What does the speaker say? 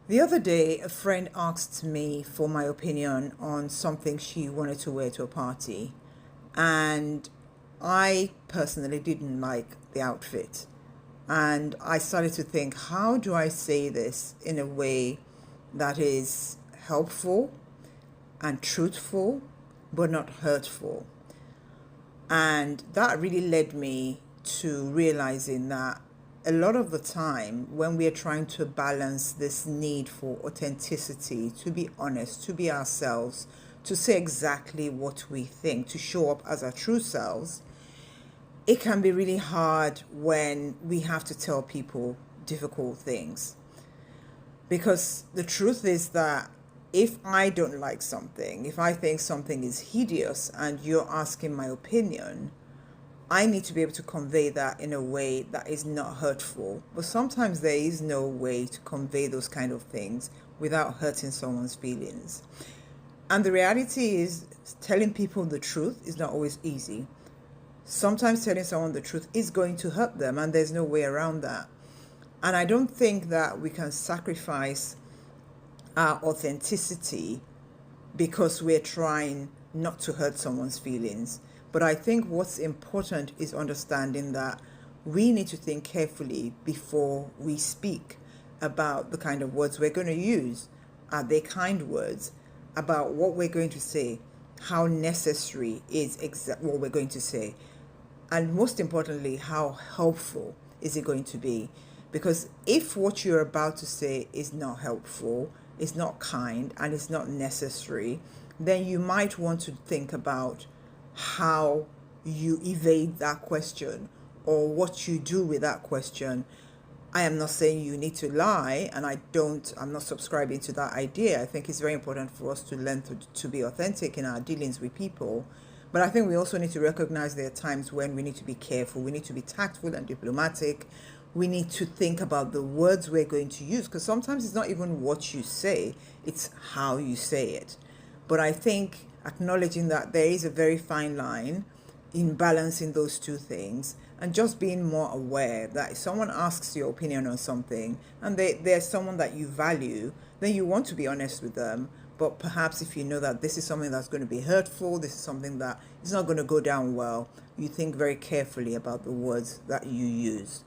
The other day, a friend asked me for my opinion on something she wanted to wear to a party, and I personally didn't like the outfit. And I started to think, how do I say this in a way that is helpful and truthful, but not hurtful? And that really led me to realizing that a lot of the time, when we are trying to balance this need for authenticity, to be honest, to be ourselves, to say exactly what we think, to show up as our true selves, it can be really hard when we have to tell people difficult things. Because the truth is that if I don't like something, if I think something is hideous and you're asking my opinion, I need to be able to convey that in a way that is not hurtful. But sometimes there is no way to convey those kind of things without hurting someone's feelings. And the reality is, telling people the truth is not always easy. Sometimes telling someone the truth is going to hurt them, and there's no way around that. And I don't think that we can sacrifice our authenticity because we're trying not to hurt someone's feelings. But I think what's important is understanding that we need to think carefully before we speak about the kind of words we're going to use. Are they kind words? About what we're going to say, how necessary is what we're going to say, and most importantly, how helpful is it going to be? Because if what you're about to say is not helpful, is not kind, and is not necessary, then you might want to think about how you evade that question or what you do with that question. I am not saying you need to lie, and I'm not subscribing to that idea. I think it's very important for us to learn to be authentic in our dealings with people. But I think we also need to recognize there are times when we need to be careful. We need to be tactful and diplomatic. We need to think about the words we're going to use, because sometimes it's not even what you say, it's how you say it. But I think acknowledging that there is a very fine line in balancing those two things, and just being more aware that if someone asks your opinion on something and they're someone that you value, then you want to be honest with them. But perhaps if you know that this is something that's going to be hurtful, this is something that is not going to go down well, you think very carefully about the words that you use.